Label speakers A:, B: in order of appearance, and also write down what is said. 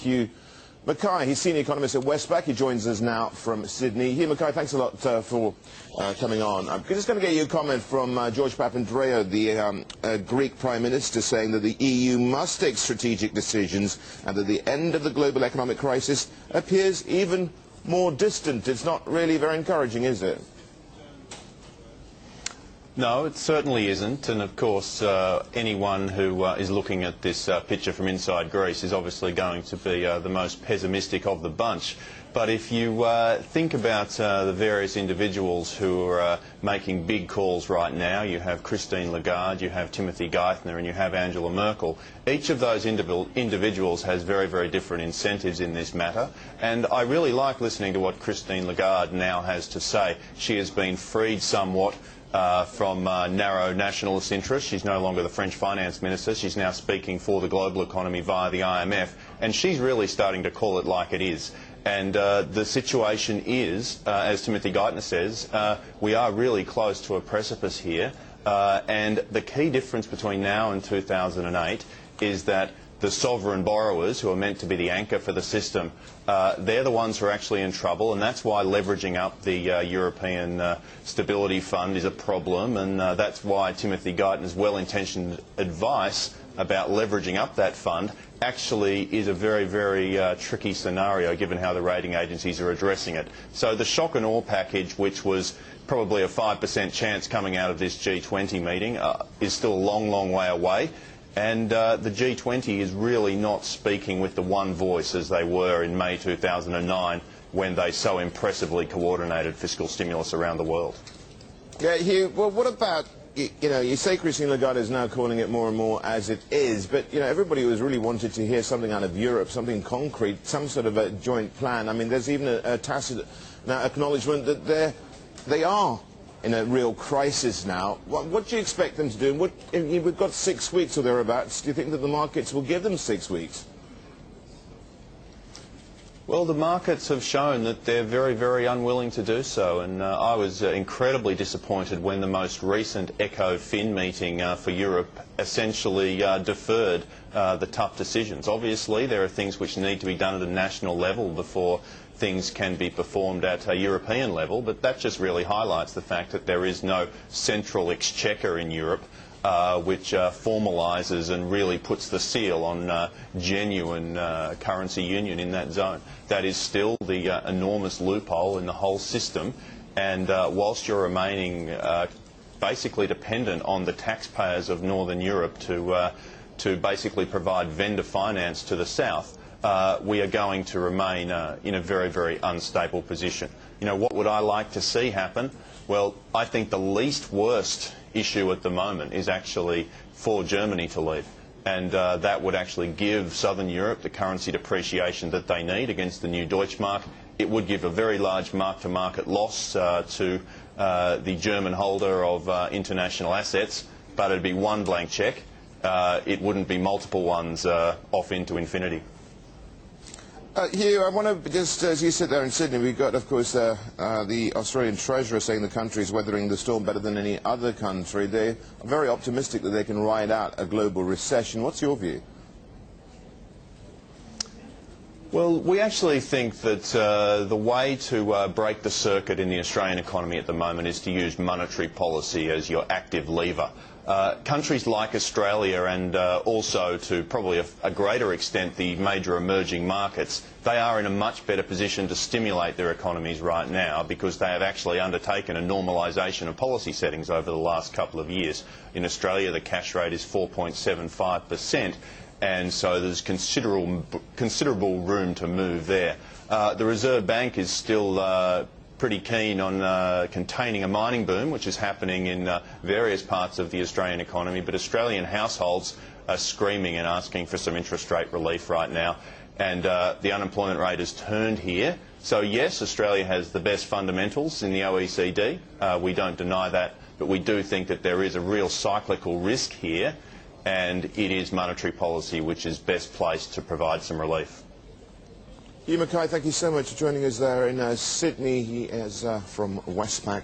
A: Huw McKay. He's senior economist at Westpac. He joins us now from Sydney. Huw McKay, thanks a lot for coming on. I'm just going to get you a comment from George Papandreou, the Greek Prime Minister, saying that the EU must take strategic decisions and that the end of the global economic crisis appears even more distant. It's not really very encouraging, is it?
B: No, it certainly isn't, and of course anyone who is looking at this picture from inside Greece is obviously going to be the most pessimistic of the bunch. But if you think about the various individuals who are making big calls right now, you have Christine Lagarde, you have Timothy Geithner and you have Angela Merkel. Each of those individuals has very, very different incentives in this matter, and I really like listening to what Christine Lagarde now has to say. She has been freed somewhat from narrow nationalist interests. She's no longer the French finance minister. She's now speaking for the global economy via the IMF, and she's really starting to call it like it is. And the situation is, as Timothy Geithner says, we are really close to a precipice here, and the key difference between now and 2008 is that the sovereign borrowers, who are meant to be the anchor for the system, they're the ones who are actually in trouble, and that's why leveraging up the European Stability Fund is a problem, and that's why Timothy Geithner's well-intentioned advice about leveraging up that fund actually is a very, very tricky scenario given how the rating agencies are addressing it. So the shock and awe package, which was probably a 5% chance coming out of this G20 meeting, is still a long, long way away. And the G20 is really not speaking with the one voice as they were in May 2009 when they so impressively coordinated fiscal stimulus around the world.
A: Yeah, Huw, well, what about, you say Christine Lagarde is now calling it more and more as it is, but, everybody was really wanted to hear something out of Europe, something concrete, some sort of a joint plan. I mean, there's even a tacit acknowledgement that they are in a real crisis now. What do you expect them to do? We've got 6 weeks or thereabouts. Do you think that the markets will give them 6 weeks?
B: Well, the markets have shown that they're very, very unwilling to do so, and I was incredibly disappointed when the most recent ECOFIN meeting for Europe essentially deferred the tough decisions. Obviously, there are things which need to be done at a national level before things can be performed at a European level, but that just really highlights the fact that there is no central exchequer in Europe which formalises and really puts the seal on genuine currency union in that zone. That is still the enormous loophole in the whole system, and whilst you're remaining basically dependent on the taxpayers of Northern Europe to basically provide vendor finance to the south, we are going to remain in a very, very unstable position. What would I like to see happen? Well, I think the least worst issue at the moment is actually for Germany to leave. And that would actually give Southern Europe the currency depreciation that they need against the new Deutschmark. It would give a very large mark-to-market loss to the German holder of international assets, but it would be one blank cheque. It wouldn't be multiple ones off into infinity.
A: Huw, I want to just, as you sit there in Sydney, we've got, of course, the Australian Treasurer saying the country is weathering the storm better than any other country. They are very optimistic that they can ride out a global recession. What's your view?
B: Well, we actually think that the way to break the circuit in the Australian economy at the moment is to use monetary policy as your active lever. Countries like Australia and also to probably a greater extent the major emerging markets, they are in a much better position to stimulate their economies right now because they have actually undertaken a normalisation of policy settings over the last couple of years. In Australia, the cash rate is 4.75%. And so there's considerable room to move there. The Reserve Bank is still pretty keen on containing a mining boom, which is happening in various parts of the Australian economy, but Australian households are screaming and asking for some interest rate relief right now, and the unemployment rate has turned here. So yes, Australia has the best fundamentals in the OECD. We don't deny that, but we do think that there is a real cyclical risk here, and it is monetary policy which is best placed to provide some relief.
A: Huw McKay, thank you so much for joining us there in Sydney. He is from Westpac.